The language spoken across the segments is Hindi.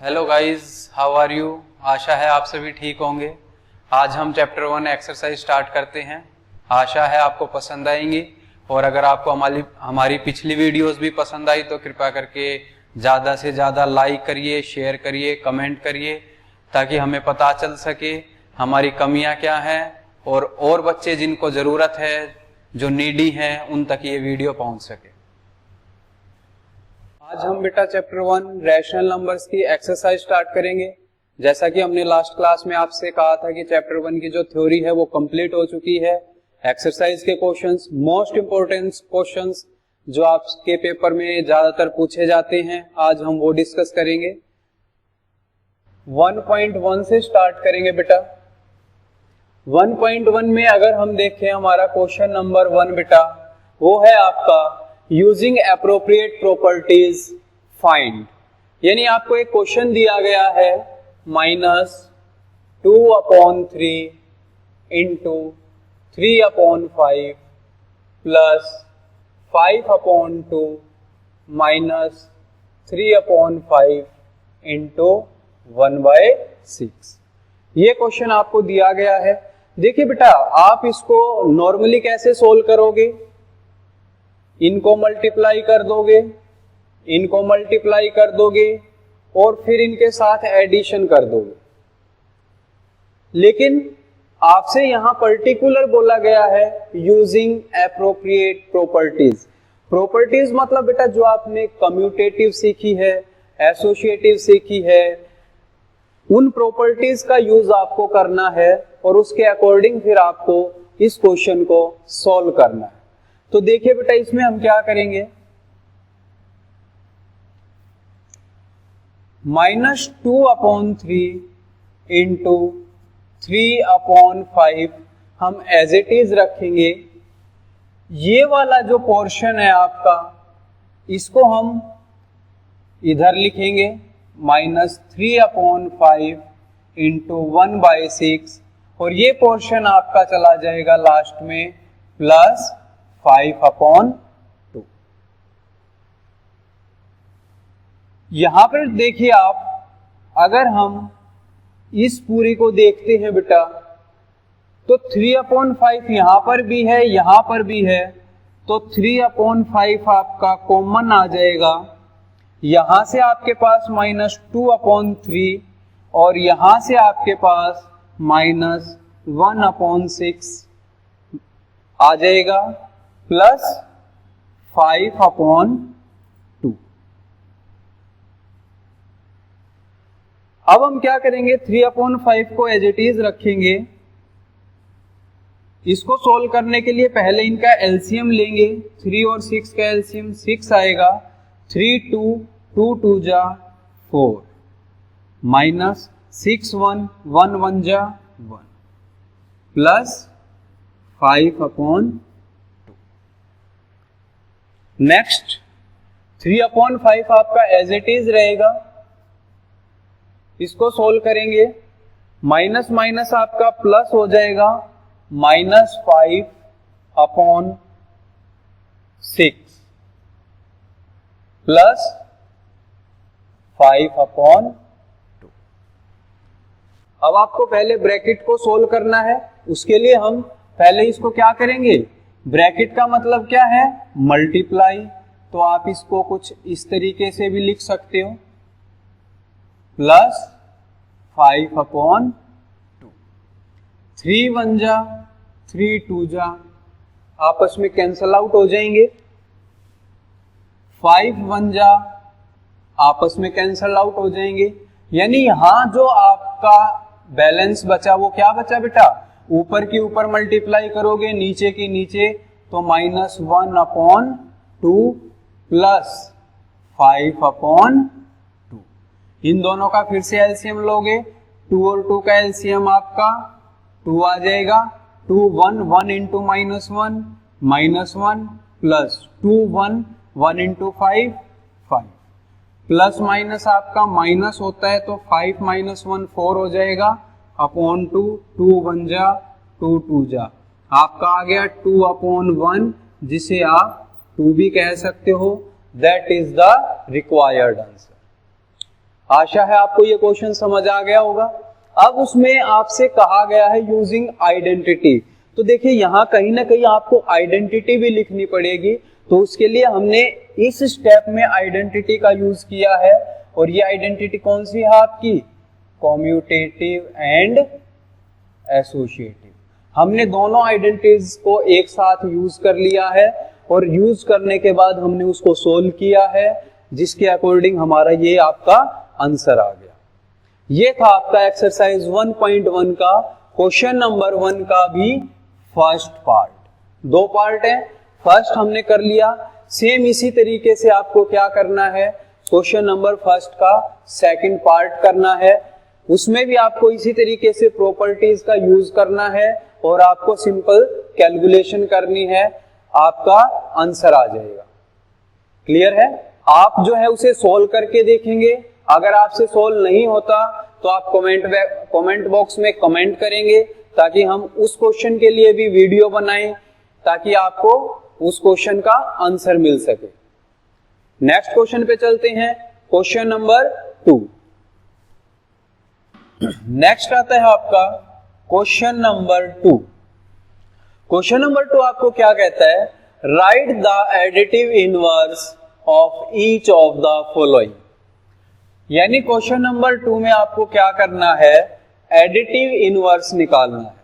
Hello guys, how are you. आशा है आप सभी ठीक होंगे। आज हम चैप्टर 1 एक्सरसाइज स्टार्ट करते हैं। आशा है आपको पसंद आएंगी और अगर आपको हमारी पिछली वीडियोस भी पसंद आई तो कृपया करके ज़्यादा से ज़्यादा लाइक करिए, शेयर करिए, कमेंट करिए ताकि हमें पता चल सके हमारी कमियां क्या हैं और बच्चे जिनको ज़रूरत है, जो नीडी हैं, उन तक ये वीडियो पहुंच सके। आज हम बेटा चैप्टर 1 रैशनल नंबर्स की एक्सरसाइज स्टार्ट करेंगे। जैसा कि हमने लास्ट क्लास में आपसे कहा था कि चैप्टर 1 की जो थ्योरी है वो कंप्लीट हो चुकी है। एक्सरसाइज के क्वेश्चंस, मोस्ट इंपोर्टेंट क्वेश्चंस जो आपके पेपर में ज्यादातर पूछे जाते हैं, आज हम वो डिस्कस करेंगे। 1.1 से स्टार्ट करेंगे बेटा। 1.1 में अगर हम देखें हमारा क्वेश्चन नंबर 1 बेटा वो है आपका यूजिंग एप्रोप्रिएट प्रॉपर्टीज फाइंड। यानी आपको एक क्वेश्चन दिया गया है -2/3 इंटू 3/5 प्लस 5/2 माइनस 3/5 इंटू 1/6। ये क्वेश्चन आपको दिया गया है। देखिए बेटा, आप इसको नॉर्मली कैसे सोल्व करोगे? इनको मल्टीप्लाई कर दोगे, इनको मल्टीप्लाई कर दोगे और फिर इनके साथ एडिशन कर दोगे। लेकिन आपसे यहां पर्टिकुलर बोला गया है यूजिंग एप्रोप्रिएट प्रॉपर्टीज। प्रॉपर्टीज मतलब बेटा जो आपने कम्यूटेटिव सीखी है, एसोसिएटिव सीखी है, उन प्रॉपर्टीज का यूज आपको करना है और उसके अकॉर्डिंग फिर आपको इस क्वेश्चन को सॉल्व करना है। तो देखिए बेटा, इसमें हम क्या करेंगे, -2/3 इंटू 3/5 हम एज इट इज रखेंगे। ये वाला जो पोर्शन है आपका, इसको हम इधर लिखेंगे -3/5 इंटू 1/6 और ये पोर्शन आपका चला जाएगा लास्ट में प्लस 5/2। यहां पर देखिए आप, अगर हम इस पूरी को देखते हैं बेटा तो 3/5 यहां पर भी है, यहां पर भी है, तो 3/5 आपका कॉमन आ जाएगा। यहां से आपके पास -2/3 और यहां से आपके पास -1/6 आ जाएगा प्लस 5/2। अब हम क्या करेंगे, 3/5 को एज इट इज रखेंगे। इसको सोल्व करने के लिए पहले इनका एलसीएम लेंगे। 3 और 6 का एलसीएम 6 आएगा। 3 2 2 2 जा 4 माइनस 6 1 1 1 जा 1 प्लस 5/2। नेक्स्ट 3/5 आपका एज इट इज रहेगा। इसको सोल्व करेंगे, माइनस माइनस आपका प्लस हो जाएगा, -5/6 प्लस 5/2। अब आपको पहले ब्रैकेट को सोल्व करना है। उसके लिए हम पहले इसको क्या करेंगे, ब्रैकेट का मतलब क्या है, मल्टीप्लाई। तो आप इसको कुछ इस तरीके से भी लिख सकते हो, प्लस 5/2। 3 1 जा 3 2 जा, आपस में कैंसल आउट हो जाएंगे। 5 1 जा, आपस में कैंसल आउट हो जाएंगे। यानी यहां जो आपका बैलेंस बचा वो क्या बचा बेटा, ऊपर की ऊपर मल्टीप्लाई करोगे, नीचे की नीचे, तो -1/2 प्लस 5/2। इन दोनों का फिर से एलसीएम लोगे, 2 और 2 का एलसीएम आपका 2 आ जाएगा। 2 1 1 into -1 -1 plus 2 1 1 into 5 5 plus minus आपका माइनस होता है तो 5 - 1 4 हो जाएगा अपॉन 2 2 1 जा 2 2 जा, आपका आ गया 2/1, जिसे आप 2 भी कह सकते हो। That is the required answer. आशा है आपको ये क्वेश्चन समझ आ गया होगा। अब उसमें आपसे कहा गया है यूजिंग आइडेंटिटी, तो देखिए यहाँ कहीं ना कहीं आपको आइडेंटिटी भी लिखनी पड़ेगी, तो उसके लिए हमने इस स्टेप में आइडेंटिटी का यूज किया है। और ये आइडेंटिटी कौन सी है आपकी, कॉम्यूटेटिव एंड एसोसिएटिव। हमने दोनों आइडेंटिटीज को एक साथ यूज कर लिया है और यूज करने के बाद हमने उसको सोल्व किया है, जिसके अकॉर्डिंग हमारा ये आपका आंसर आ गया। ये था आपका एक्सरसाइज 1.1 का क्वेश्चन नंबर 1 का भी फर्स्ट पार्ट। 2 पार्ट है, फर्स्ट हमने कर लिया। सेम इसी तरीके से आपको क्या करना है, क्वेश्चन नंबर फर्स्ट का सेकंड पार्ट करना है। उसमें भी आपको इसी तरीके से प्रॉपर्टीज का यूज करना है और आपको सिंपल कैलकुलेशन करनी है, आपका आंसर आ जाएगा। क्लियर है? आप जो है उसे सोल्व करके देखेंगे। अगर आपसे सोल्व नहीं होता तो आप कमेंट बॉक्स में कमेंट करेंगे, ताकि हम उस क्वेश्चन के लिए भी वीडियो बनाएं, ताकि आपको उस क्वेश्चन का आंसर मिल सके। नेक्स्ट क्वेश्चन पे चलते हैं, क्वेश्चन नंबर 2। नेक्स्ट आता है आपका क्वेश्चन नंबर 2। क्वेश्चन नंबर 2 आपको क्या कहता है, right the additive inverse of each of the following. यानी क्वेश्चन नंबर 2 में आपको क्या करना है, एडिटिव इनवर्स निकालना है।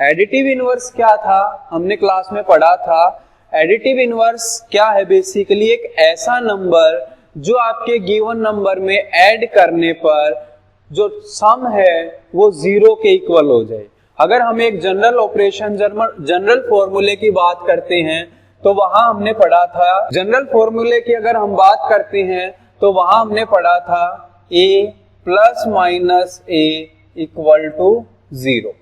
एडिटिव इनवर्स क्या था, हमने क्लास में पढ़ा था। एडिटिव इनवर्स क्या है, बेसिकली एक ऐसा नंबर जो आपके गिवन नंबर में ऐड करने पर जो सम है वो 0 के इक्वल हो जाए। अगर हम एक जनरल ऑपरेशन जनरल फॉर्मूले की बात करते हैं तो वहां हमने पढ़ा था, जनरल फॉर्मूले की अगर हम बात करते हैं तो वहां हमने पढ़ा था a plus minus a equal to 0।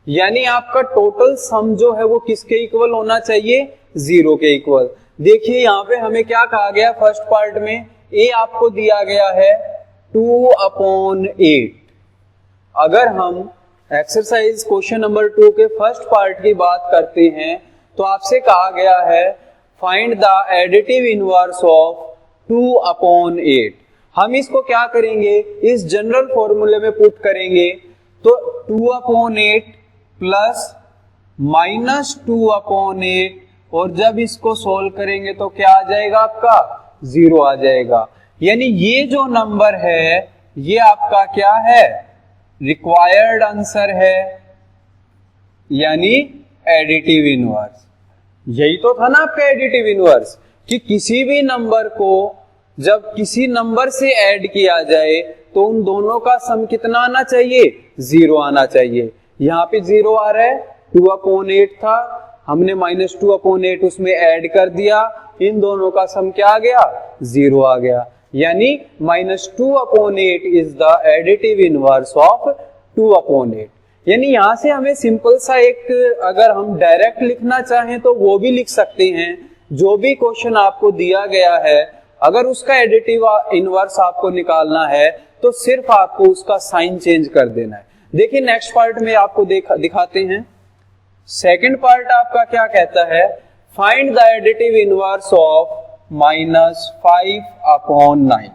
यानी आपका टोटल सम जो है वो किसके इक्वल होना चाहिए, 0 के इक्वल। देखिए यहाँ पे हमें क्या कहा गया, फर्स्ट पार्ट में a आपको दिया गया है 2/8। अगर हम एक्सरसाइज क्वेश्चन नंबर 2 के फर्स्ट पार्ट की बात करते हैं तो आपसे कहा गया है find the additive inverse of 2/8। हम इसको क्या करेंगे, इस जनरल फॉर्मूले में पुट करेंगे, तो 2/8 प्लस माइनस 2/8, और जब इसको सोल्व करेंगे तो क्या आ जाएगा, आपका 0 आ जाएगा। यानी ये जो नंबर है ये आपका क्या है, रिक्वायर्ड आंसर है, यानी एडिटिव इनवर्स। यही तो था ना आपका एडिटिव इनवर्स, कि किसी भी नंबर को जब किसी नंबर से ऐड किया जाए तो उन दोनों का सम कितना आना चाहिए, 0 आना चाहिए। यहाँ पे 0 आ रहा है, 2/8 था, हमने माइनस 2/8 उसमें ऐड कर दिया, इन दोनों का सम क्या आ गया, 0 आ गया। यानी minus 2/8 is the additive inverse of 2/8। यानी यहां से हमें सिंपल सा एक, अगर हम डायरेक्ट लिखना चाहें तो वो भी लिख सकते हैं। जो भी क्वेश्चन आपको दिया गया है, अगर उसका एडिटिव इनवर्स आपको निकालना है तो सिर्फ आपको उसका साइन चेंज कर देना है। देखिए नेक्स्ट पार्ट में आपको दिखाते हैं। सेकंड पार्ट आपका क्या कहता है, find the additive inverse of -5/9।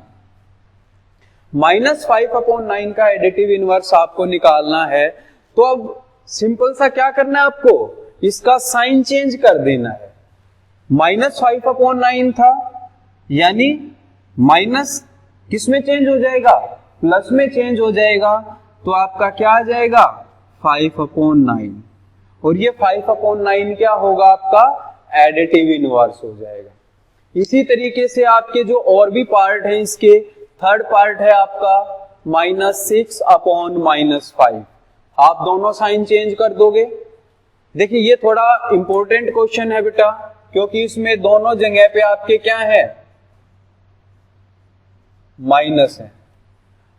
-5/9 का एडिटिव इनवर्स आपको निकालना है, तो अब सिंपल सा क्या करना है, आपको इसका साइन चेंज कर देना है। -5/9 था, यानी माइनस किस में चेंज हो जाएगा, प्लस में चेंज हो जाएगा, तो आपका क्या आ जाएगा 5/9, और ये 5/9 क्या होगा, आपका एडिटिव इनवर्स हो जाएगा। इसी तरीके से आपके जो और भी पार्ट है, इसके थर्ड पार्ट है आपका -6/-5। आप दोनों साइन चेंज कर दोगे। देखिए ये थोड़ा इंपॉर्टेंट क्वेश्चन है बेटा, क्योंकि इसमें दोनों जगह पे आपके क्या है, माइनस है।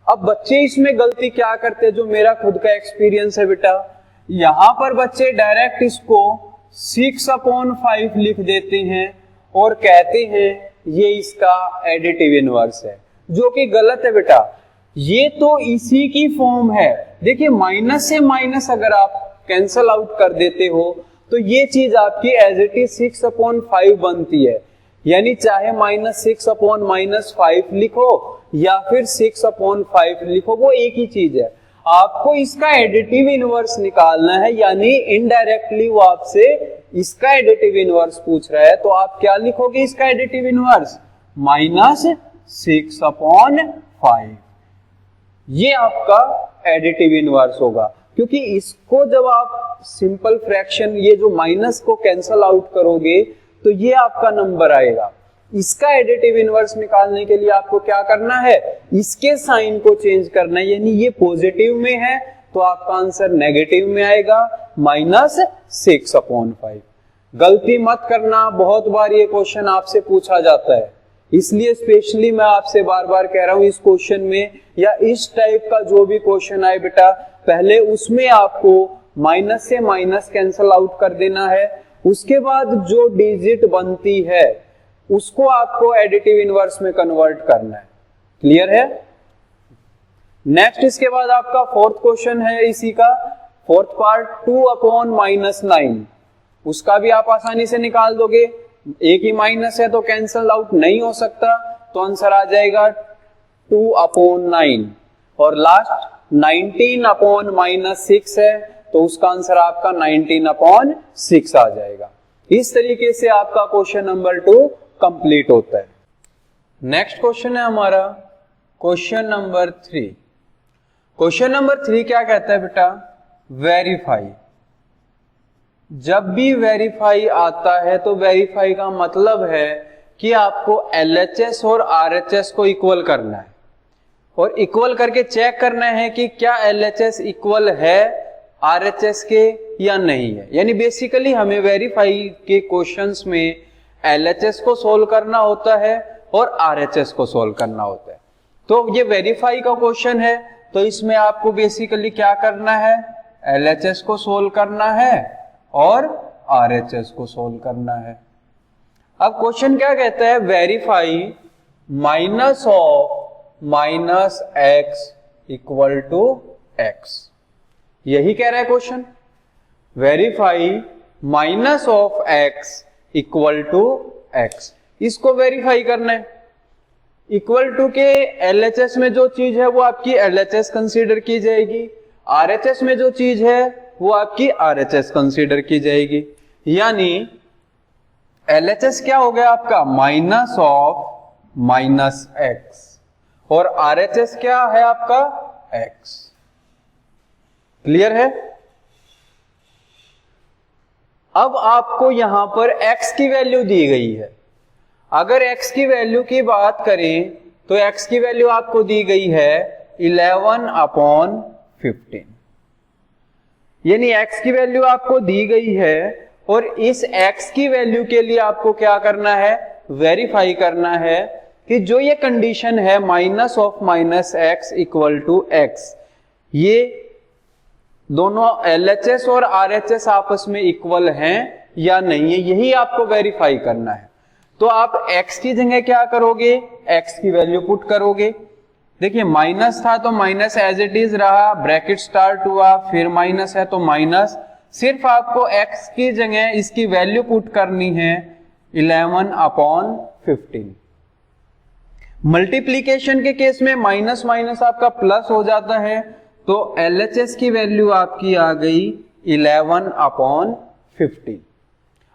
अब बच्चे इसमें गलती क्या करते हैं, जो मेरा खुद का एक्सपीरियंस है बेटा, यहां पर बच्चे डायरेक्ट इसको 6/5 लिख देते हैं और कहते हैं ये इसका एडिटिव इनवर्स है, जो कि गलत है बेटा। ये तो इसी की फॉर्म है। देखिए माइनस से माइनस अगर आप कैंसल आउट कर देते हो तो ये चीज आपकी एज इट इज 6/5 बनती है। यानी चाहे -6/-5 लिखो या फिर 6/5 लिखो, वो एक ही चीज है। आपको इसका एडिटिव इनवर्स निकालना है, यानी इनडायरेक्टली वो आपसे इसका एडिटिव इनवर्स पूछ रहा है, तो आप क्या लिखोगे इसका एडिटिव इनवर्स? -6/5। ये आपका एडिटिव इनवर्स होगा, क्योंकि इसको जब आप सिंपल फ्रैक्शन ये जो माइनस को कैंसल आउट करोगे तो ये आपका नंबर आएगा। इसका एडिटिव इनवर्स निकालने के लिए आपको क्या करना है? इसके साइन को चेंज करना है, यानी ये पॉजिटिव में है तो आपका आंसर नेगेटिव में आएगा, -6/5। गलती मत करना, बहुत बार ये क्वेश्चन आपसे पूछा जाता है, इसलिए स्पेशली मैं आपसे बार बार कह रहा हूं इस क्वेश्चन में या इस टाइप का जो भी क्वेश्चन आए बेटा, पहले उसमें आपको माइनस से माइनस कैंसल आउट कर देना है, उसके बाद जो डिजिट बनती है उसको आपको एडिटिव इनवर्स में कन्वर्ट करना है। क्लियर है? नेक्स्ट इसके बाद आपका फोर्थ क्वेश्चन है, इसी का फोर्थ पार्ट, 2/-9। उसका भी आप आसानी से निकाल दोगे, एक ही माइनस है तो कैंसल आउट नहीं हो सकता, तो आंसर आ जाएगा 2/9। और लास्ट 19/-6 है तो उसका आंसर आपका 19/6 आ जाएगा। इस तरीके से आपका क्वेश्चन नंबर 2 कंप्लीट होता है। नेक्स्ट क्वेश्चन है हमारा क्वेश्चन नंबर 3। क्वेश्चन नंबर 3 क्या कहता है बेटा? वेरीफाई। जब भी वेरीफाई आता है तो वेरीफाई का मतलब है कि आपको LHS और RHS को इक्वल करना है, और इक्वल करके चेक करना है कि क्या LHS इक्वल है RHS के या नहीं है। यानी बेसिकली हमें वेरीफाई के क्वेश्चंस में LHS को सोल्व करना होता है और RHS को सोल्व करना होता है। तो ये वेरीफाई का क्वेश्चन है, तो इसमें आपको बेसिकली क्या करना है? LHS को सोल्व करना है और RHS को सोल्व करना है। अब क्वेश्चन क्या कहता है? Verify -(-x) = x। यही कह रहा है क्वेश्चन। Verify -(x) = x। इसको वेरीफाई करना है। इक्वल टू के LHS में जो चीज है वो आपकी LHS कंसीडर की जाएगी, RHS में जो चीज है वो आपकी RHS कंसीडर की जाएगी। यानी LHS क्या हो गया आपका? -(-x) और RHS क्या है आपका? x। क्लियर है? अब आपको यहां पर x की वैल्यू दी गई है। अगर x की वैल्यू की बात करें तो x की वैल्यू आपको दी गई है 11/15। यानी x की वैल्यू आपको दी गई है, और इस x की वैल्यू के लिए आपको क्या करना है? वेरीफाई करना है कि जो ये कंडीशन है -(-x) = x, ये दोनों LHS और RHS आपस में इक्वल हैं या नहीं है, यही आपको वेरीफाई करना है। तो आप x की जगह क्या करोगे? x की वैल्यू पुट करोगे। देखिए माइनस था तो माइनस एज इट इज रहा, ब्रैकेट स्टार्ट हुआ, फिर माइनस है तो माइनस। सिर्फ आपको x की जगह इसकी वैल्यू पुट करनी है 11/15। मल्टीप्लीकेशन के केस में माइनस माइनस आपका प्लस हो जाता है, तो LHS की वैल्यू आपकी आ गई 11/15।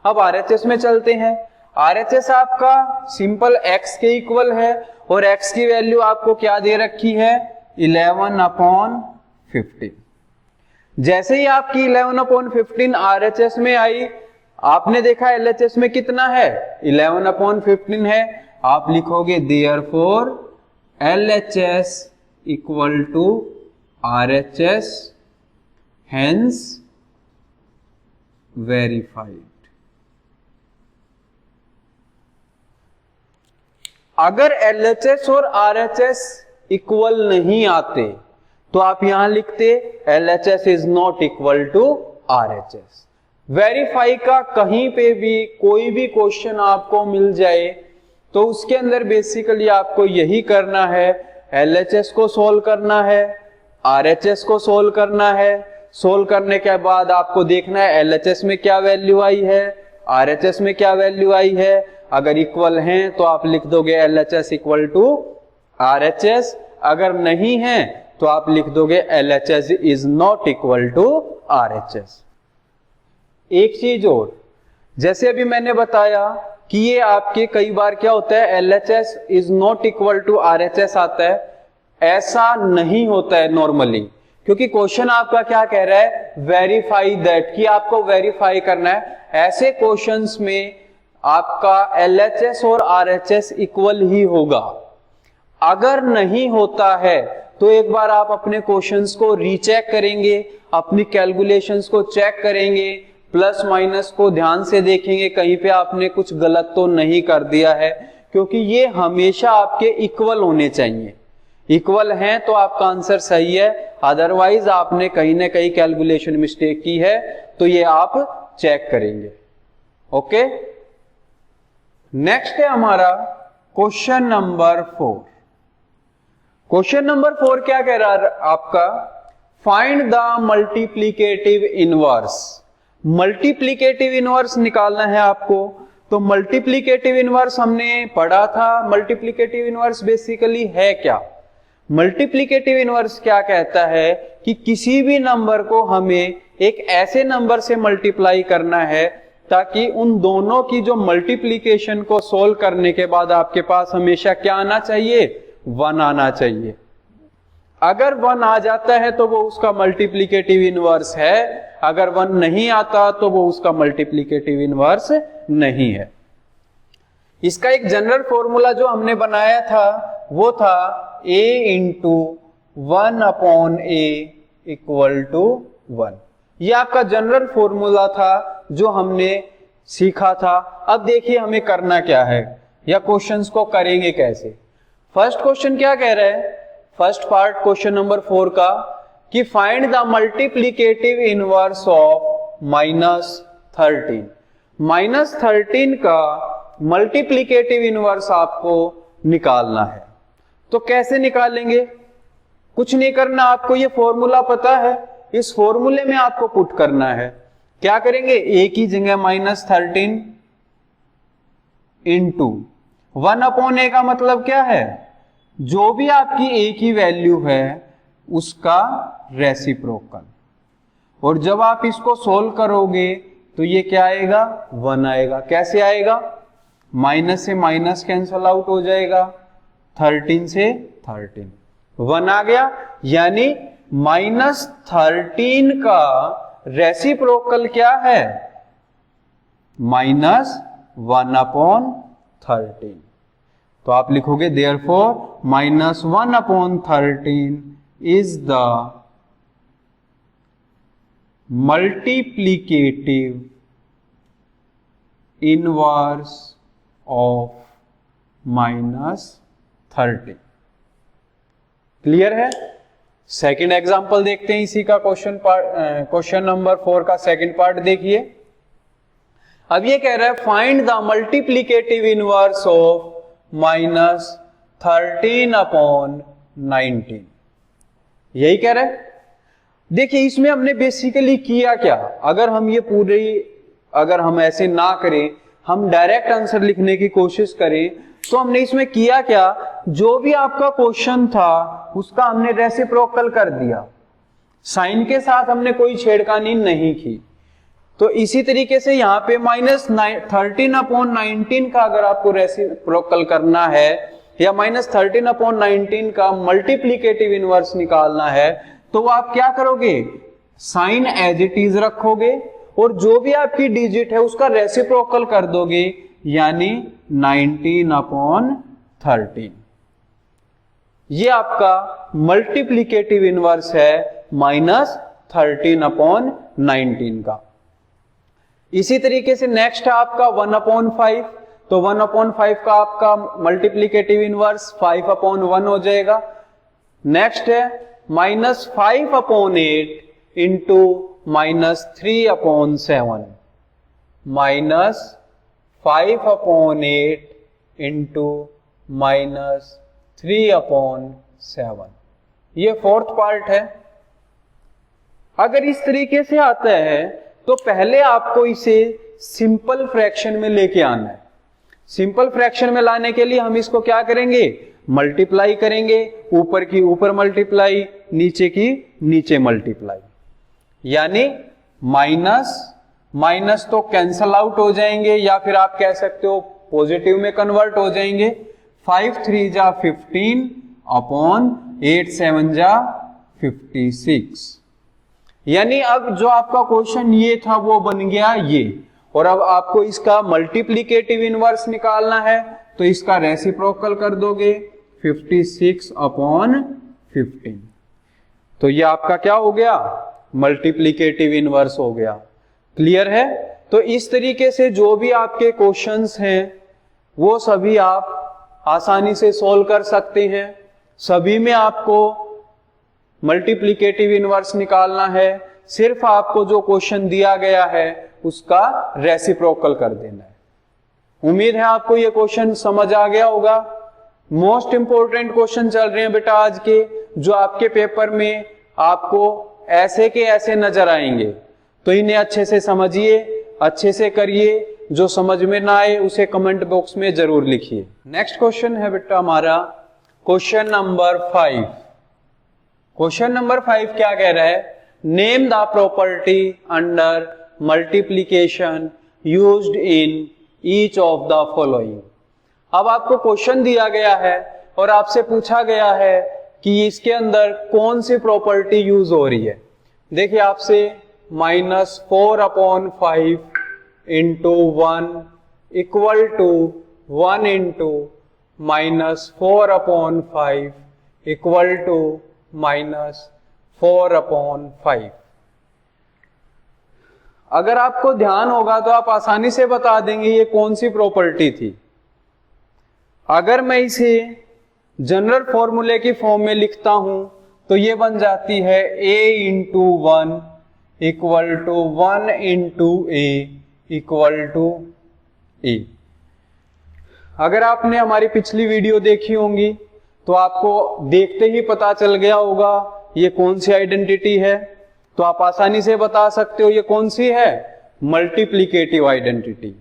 अब RHS में चलते हैं। RHS आपका सिंपल x के इक्वल है, और x की वैल्यू आपको क्या दे रखी है? 11/15। जैसे ही आपकी 11/15 RHS में आई, आपने देखा LHS में कितना है? 11/15 है। आप लिखोगे therefore LHS = RHS, hence verified। अगर LHS और RHS इक्वल नहीं आते तो आप यहां लिखते LHS is not equal to RHS। Verify का कहीं पे भी कोई भी क्वेश्चन आपको मिल जाए तो उसके अंदर बेसिकली आपको यही करना है, LHS को सोल्व करना है, RHS को सोल्व करना है। सोल्व करने के बाद आपको देखना है LHS में क्या वैल्यू आई है, RHS में क्या वैल्यू आई है। अगर इक्वल हैं तो आप लिख दोगे LHS = RHS, अगर नहीं है तो आप लिख दोगे LHS is not equal to RHS। एक चीज और, जैसे अभी मैंने बताया कि ये आपके कई बार क्या होता है LHS is not equal to RHS आता है, ऐसा नहीं होता है नॉर्मली, क्योंकि क्वेश्चन आपका क्या कह रहा है, वेरीफाई दैट, कि आपको वेरीफाई करना है। ऐसे क्वेश्चंस में आपका LHS और RHS इक्वल ही होगा। अगर नहीं होता है तो एक बार आप अपने क्वेश्चंस को रीचेक करेंगे, अपनी कैलकुलेशंस को चेक करेंगे, प्लस माइनस को ध्यान से देखेंगे कहीं पे आपने कुछ गलत तो नहीं कर दिया है, क्योंकि ये हमेशा आपके इक्वल होने चाहिए। इक्वल हैं तो आपका आंसर सही है, अदरवाइज आपने कहीं ना कहीं कैलकुलेशन मिस्टेक की है, तो ये आप चेक करेंगे। ओके, नेक्स्ट है हमारा क्वेश्चन नंबर 4। क्वेश्चन नंबर 4 क्या कह रहा है आपका, find the multiplicative inverse. Multiplicative inverse निकालना है आपको। तो मल्टीप्लीकेटिव इनवर्स हमने पढ़ा था। मल्टीप्लीकेटिव इनवर्स बेसिकली है क्या? मल्टीप्लीकेटिव इनवर्स क्या कहता है कि किसी भी नंबर को हमें एक ऐसे नंबर से मल्टीप्लाई करना है ताकि उन दोनों की जो मल्टीप्लीकेशन को सोल्व करने के बाद आपके पास हमेशा क्या आना चाहिए, 1 आना चाहिए। अगर 1 आ जाता है तो वो उसका मल्टीप्लीकेटिव इनवर्स है, अगर 1 नहीं आता तो वो उसका मल्टीप्लीकेटिव इनवर्स नहीं है। इसका एक जनरल फॉर्मूला जो हमने बनाया था वो था a into 1/a equal to 1। ये आपका जनरल फॉर्मूला था जो हमने सीखा था। अब देखिए हमें करना क्या है या क्वेश्चंस को करेंगे कैसे। फर्स्ट क्वेश्चन क्या कह रहा है, फर्स्ट पार्ट क्वेश्चन नंबर 4 का, कि find the multiplicative inverse of -13। -13 का मल्टीप्लीकेटिव इनवर्स आपको निकालना है। तो कैसे निकालेंगे? कुछ नहीं करना, आपको ये फॉर्मूला पता है, इस फॉर्मूले में आपको पुट करना है। क्या करेंगे, a की जगह -13 इंटू 1/a का मतलब क्या है, जो भी आपकी a की वैल्यू है उसका रेसिप्रोकल। और जब आप इसको सोल्व करोगे तो ये क्या आएगा, 1 आएगा। कैसे आएगा, माइनस से माइनस कैंसल आउट हो जाएगा, 13 से 13, 1 आ गया। यानी -13 का रेसिप्रोकल क्या है, -1/13। तो आप लिखोगे therefore -1/13 is the multiplicative inverse of -13। Clear है? सेकंड एग्जांपल देखते हैं इसी का, क्वेश्चन नंबर 4 का सेकंड पार्ट देखिए। अब ये कह रहा है find the multiplicative inverse of -13/19। यही कह रहा है। देखिए इसमें हमने बेसिकली किया क्या, अगर हम ये अगर हम ऐसे ना करें, हम डायरेक्ट आंसर लिखने की कोशिश करें, तो हमने इसमें किया क्या, जो भी आपका क्वेश्चन था उसका हमने रेसिप्रोकल कर दिया, साइन के साथ हमने कोई छेड़खानी नहीं की। तो इसी तरीके से यहां पे -13/19 का अगर आपको रेसिप्रोकल करना है या -13/19 का मल्टीप्लीकेटिव इनवर्स निकालना है, तो आप क्या करोगे, साइन एज इट इज रखोगे और जो भी आपकी डिजिट है उसका रेसिप्रोकल कर दोगे, यानी 19/13। ये आपका मल्टीप्लीकेटिव इनवर्स है -13/19 का। इसी तरीके से नेक्स्ट है आपका 1/5। तो 1/5 का आपका मल्टीप्लीकेटिव इनवर्स 5/1 हो जाएगा। नेक्स्ट है -5/8 इंटू -3/7, -5/8 इंटू -3/7। ये फोर्थ पार्ट है। अगर इस तरीके से आता है तो पहले आपको इसे सिंपल फ्रैक्शन में लेके आना है। सिंपल फ्रैक्शन में लाने के लिए हम इसको क्या करेंगे, मल्टीप्लाई करेंगे, ऊपर की ऊपर मल्टीप्लाई, नीचे की नीचे मल्टीप्लाई, यानी माइनस माइनस तो कैंसल आउट हो जाएंगे, या फिर आप कह सकते हो पॉजिटिव में कन्वर्ट हो जाएंगे। 5 3 जा 15 अपॉन 8 7 जा 56। यानी अब जो आपका क्वेश्चन ये था वो बन गया ये, और अब आपको इसका मल्टीप्लीकेटिव इनवर्स निकालना है, तो इसका रेसिप्रोकल कर दोगे 56 अपॉन 15। तो ये आपका क्या हो गया, मल्टीप्लीकेटिव इनवर्स हो गया। क्लियर है? तो इस तरीके से जो भी आपके क्वेश्चंस हैं वो सभी आप आसानी से सॉल्व कर सकते हैं। सभी में आपको मल्टीप्लीकेटिव इनवर्स निकालना है, सिर्फ आपको जो क्वेश्चन दिया गया है उसका रेसिप्रोकल कर देना है। उम्मीद है आपको ये क्वेश्चन समझ आ गया होगा। मोस्ट इंपोर्टेंट क्वेश्चन चल रहे हैं बेटा आज के, जो आपके पेपर में आपको ऐसे के ऐसे नजर आएंगे, तो इन्हें अच्छे से समझिए, अच्छे से करिए। जो समझ में ना आए उसे कमेंट बॉक्स में जरूर लिखिए। नेक्स्ट क्वेश्चन है बेटा हमारा क्वेश्चन नंबर 5। क्वेश्चन नंबर 5 क्या कह रहा है, name the property under multiplication used in each of the following. अब आपको क्वेश्चन दिया गया है और आपसे पूछा गया है कि इसके अंदर कौन सी प्रॉपर्टी यूज हो रही है। देखिए आपसे -4 upon 5 into 1 equal to 1 into -4 upon 5 equal to -4 upon 5। अगर आपको ध्यान होगा तो आप आसानी से बता देंगे ये कौन सी प्रॉपर्टी थी। अगर मैं इसे जनरल फॉर्मूले की फॉर्म में लिखता हूं तो ये बन जाती है a into 1 equal to 1 into a equal to a। अगर आपने हमारी पिछली वीडियो देखी होंगी तो आपको देखते ही पता चल गया होगा ये कौन सी आइडेंटिटी है, तो आप आसानी से बता सकते हो ये कौन सी है, मल्टीप्लीकेटिव आइडेंटिटी।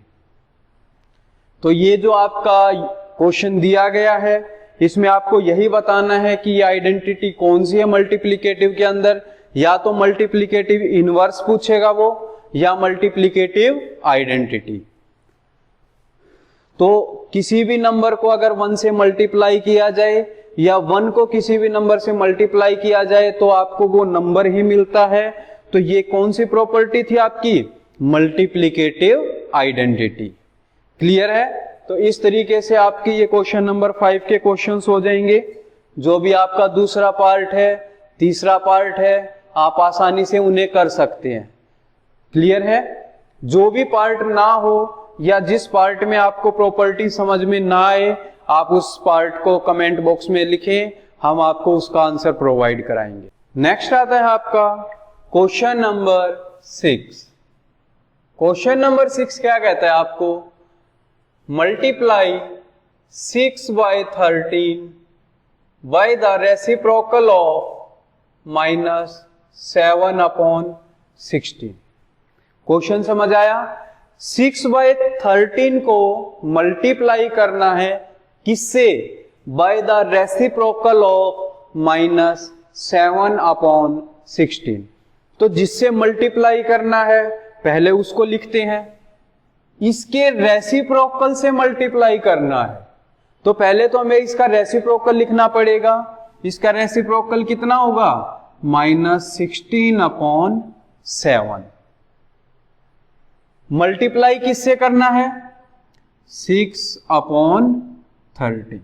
तो ये जो आपका क्वेश्चन दिया गया है इसमें आपको यही बताना है कि ये आइडेंटिटी कौन सी है मल्टीप्लीकेटिव के अंदर, या तो मल्टीप्लीकेटिव इनवर्स पूछेगा वो, या मल्टीप्लीकेटिव आइडेंटिटी। तो किसी भी नंबर को अगर 1 से मल्टीप्लाई किया जाए या 1 को किसी भी नंबर से मल्टीप्लाई किया जाए तो आपको वो नंबर ही मिलता है। तो ये कौन सी प्रॉपर्टी थी आपकी, मल्टीप्लीकेटिव आइडेंटिटी। क्लियर है? तो इस तरीके से आपकी ये क्वेश्चन नंबर 5 के क्वेश्चंस हो जाएंगे। जो भी आपका दूसरा पार्ट है, तीसरा पार्ट है, आप आसानी से उन्हें कर सकते हैं। क्लियर है? जो भी पार्ट ना हो या जिस पार्ट में आपको प्रॉपर्टी समझ में ना आए, आप उस पार्ट को कमेंट बॉक्स में लिखें, हम आपको उसका आंसर प्रोवाइड कराएंगे। नेक्स्ट आता है आपका क्वेश्चन नंबर 6। क्वेश्चन नंबर 6 क्या कहता है आपको, multiply 6 by 13 by the reciprocal of -7 upon 16। Question समझ आया? 6 by 13 को मल्टीप्लाई करना है किससे, by the reciprocal of -7 upon 16। तो जिससे मल्टीप्लाई करना है पहले उसको लिखते हैं, इसके रेसिप्रोकल से मल्टीप्लाई करना है तो पहले तो हमें इसका रेसिप्रोकल लिखना पड़ेगा। इसका रेसिप्रोकल कितना होगा, -16 अपॉन 7। मल्टीप्लाई किससे करना है, 6 अपॉन 13।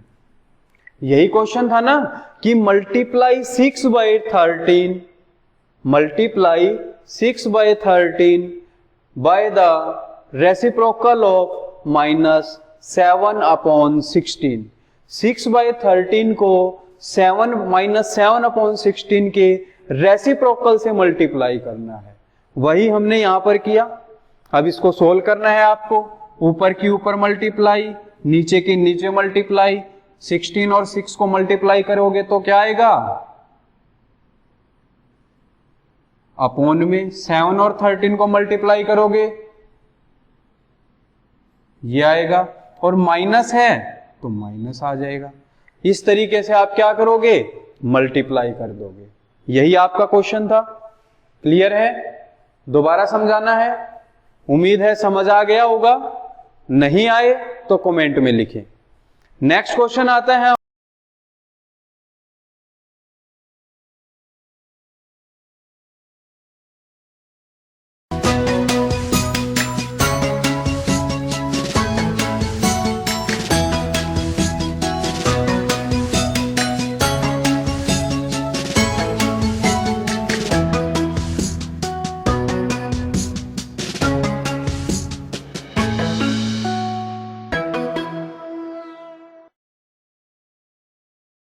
यही क्वेश्चन था ना कि multiply 6 by 13, multiply 6 by 13 by the reciprocal of -7 upon 16। 6 by 13 को -7 अपॉन 16 के रेसिप्रोकल से मल्टीप्लाई करना है, वही हमने यहां पर किया। अब इसको सोल्व करना है आपको, ऊपर की ऊपर मल्टीप्लाई, नीचे की नीचे मल्टीप्लाई। 16 और 6 को मल्टीप्लाई करोगे तो क्या आएगा, अपॉन में 7 और 13 को मल्टीप्लाई करोगे ये आएगा। और माइनस है तो माइनस आ जाएगा। इस तरीके से आप क्या करोगे, मल्टीप्लाई कर दोगे। यही आपका क्वेश्चन था। क्लियर है? दोबारा समझाना है? उम्मीद है समझ आ गया होगा। नहीं आए तो कमेंट में लिखें। नेक्स्ट क्वेश्चन आता है